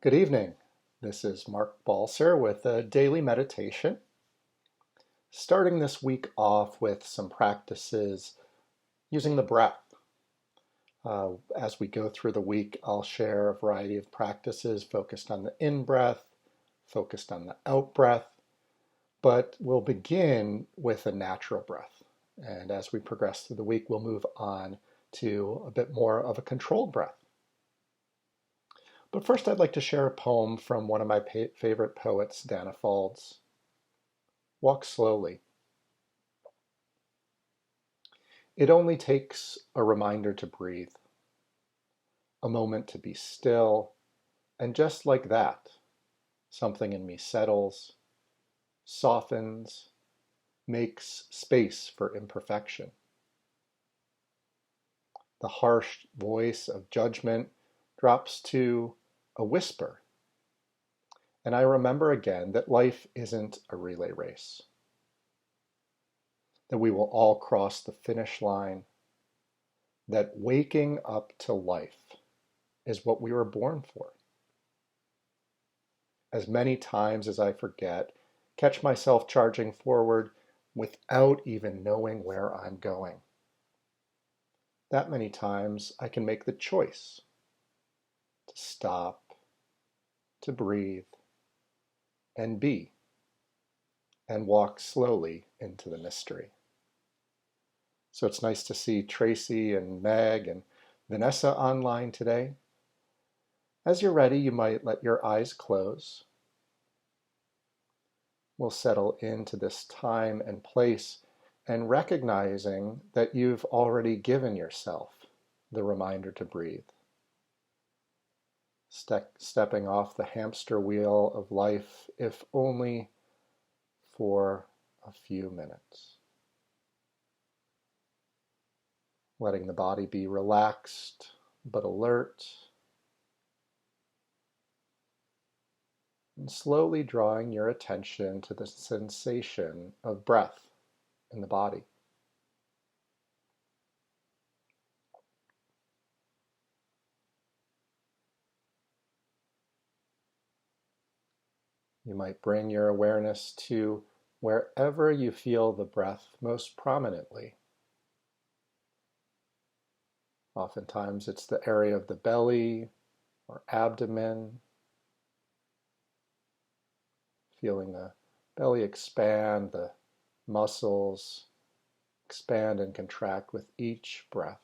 Good evening. This is Mark Balser with a daily meditation. Starting this week off with some practices using the breath. As we go through the week, I'll share a variety of practices focused on the in breath, focused on the out breath, but we'll begin with a natural breath. And as we progress through the week, we'll move on to a bit more of a controlled breath. But first, I'd like to share a poem from one of my favorite poets, Danna Faulds. Walk slowly. It only takes a reminder to breathe, a moment to be still, and just like that, something in me settles, softens, makes space for imperfection. The harsh voice of judgment drops to a whisper, and I remember again that life isn't a relay race, that we will all cross the finish line, that waking up to life is what we were born for. As many times as I forget, catch myself charging forward without even knowing where I'm going. That many times I can make the choice to stop, to breathe, and be, and walk slowly into the mystery. So it's nice to see Tracy and Meg and Vanessa online today. As you're ready, you might let your eyes close. We'll settle into this time and place and recognizing that you've already given yourself the reminder to breathe. Stepping off the hamster wheel of life, if only for a few minutes. Letting the body be relaxed but alert, and slowly drawing your attention to the sensation of breath in the body. You might bring your awareness to wherever you feel the breath most prominently. Oftentimes it's the area of the belly or abdomen, feeling the belly expand, the muscles expand and contract with each breath.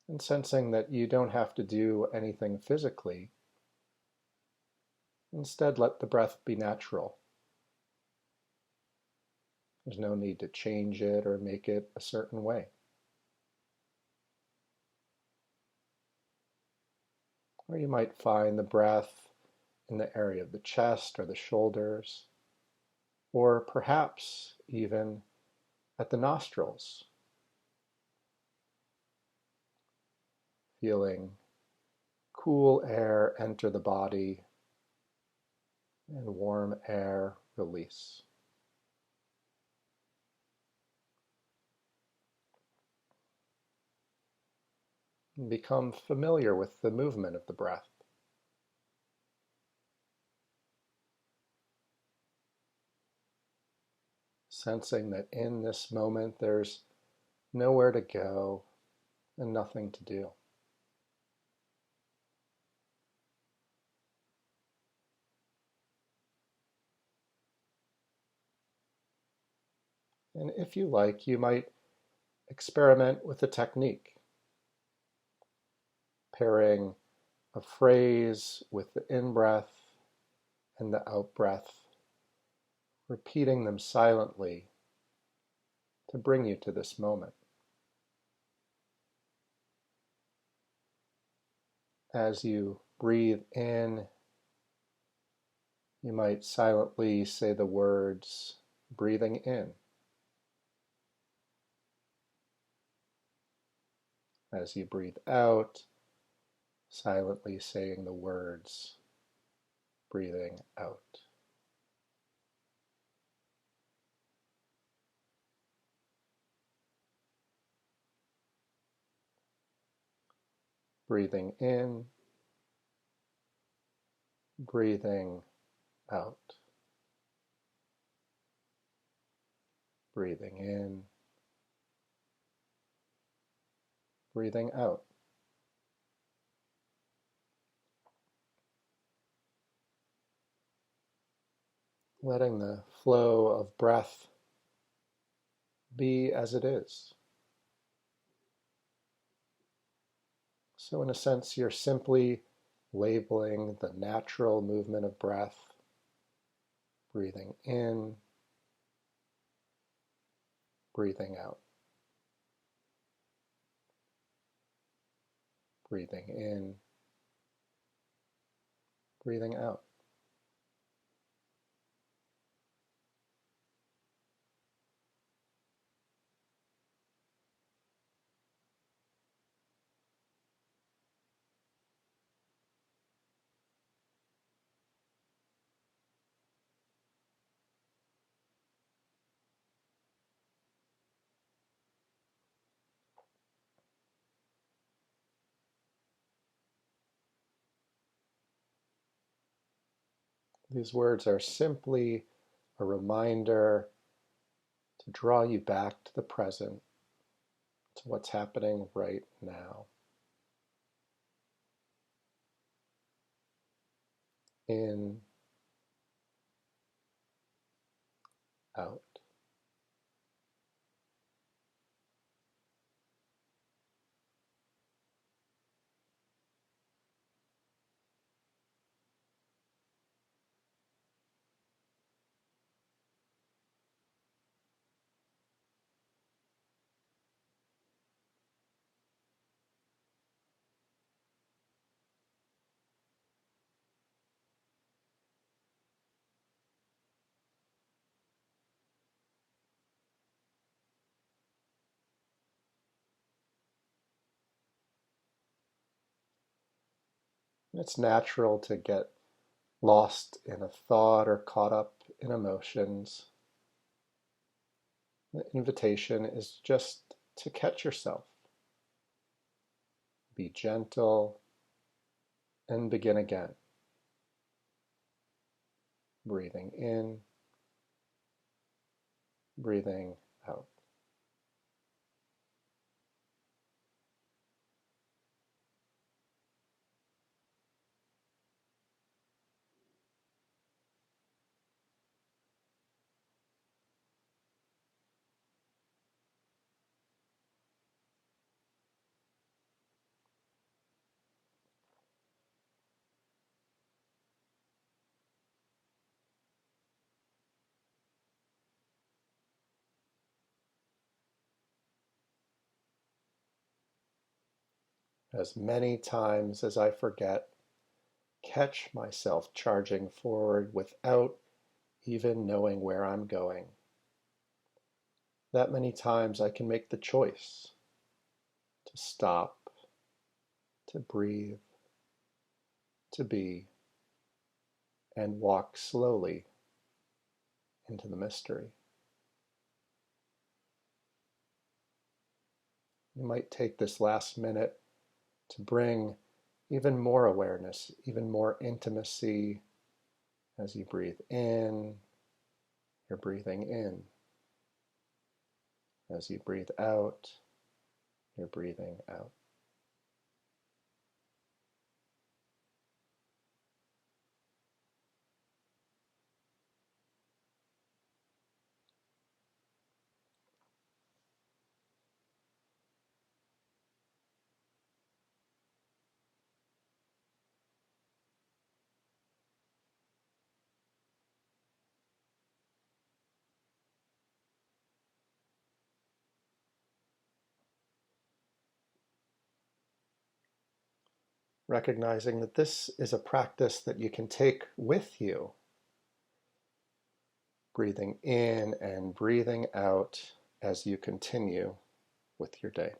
And sensing that you don't have to do anything physically. Instead, let the breath be natural. There's no need to change it or make it a certain way. Or you might find the breath in the area of the chest or the shoulders, or perhaps even at the nostrils, feeling cool air enter the body and warm air release. And become familiar with the movement of the breath. Sensing that in this moment there's nowhere to go and nothing to do. And if you like, you might experiment with a technique, pairing a phrase with the in-breath and the out-breath, repeating them silently to bring you to this moment. As you breathe in, you might silently say the words, breathing in. As you breathe out, silently saying the words, breathing out. breathing in, breathing out, breathing in, breathing out. Letting the flow of breath be as it is. So in a sense, you're simply labeling the natural movement of breath, breathing in, breathing out, breathing in, breathing out. These words are simply a reminder to draw you back to the present, to what's happening right now. In, out. It's natural to get lost in a thought or caught up in emotions. The invitation is just to catch yourself, be gentle, and begin again. Breathing in, breathing out. As many times as I forget, catch myself charging forward without even knowing where I'm going. That many times I can make the choice to stop, to breathe, to be, and walk slowly into the mystery. You might take this last minute to bring even more awareness, even more intimacy as you breathe in, you're breathing in. As you breathe out, you're breathing out. Recognizing that this is a practice that you can take with you, breathing in and breathing out as you continue with your day.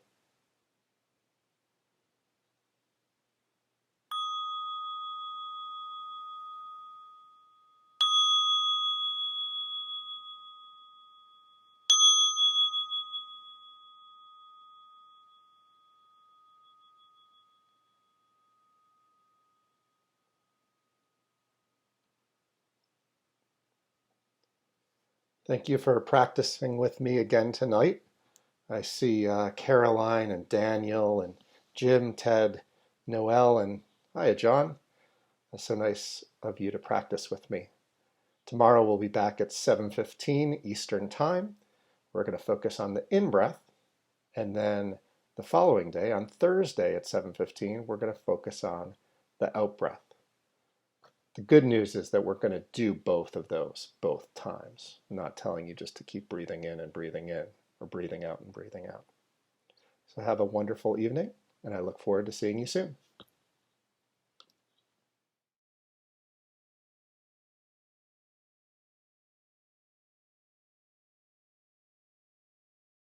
Thank you for practicing with me again tonight. I see Caroline and Daniel and Jim, Ted, Noel, and hiya, John. That's so nice of you to practice with me. Tomorrow we'll be back at 7:15 Eastern Time. We're going to focus on the in-breath, and then the following day, on Thursday at 7:15, we're going to focus on the out-breath. The good news is that we're going to do both of those both times. I'm not telling you just to keep breathing in and breathing in, or breathing out and breathing out. So have a wonderful evening, and I look forward to seeing you soon.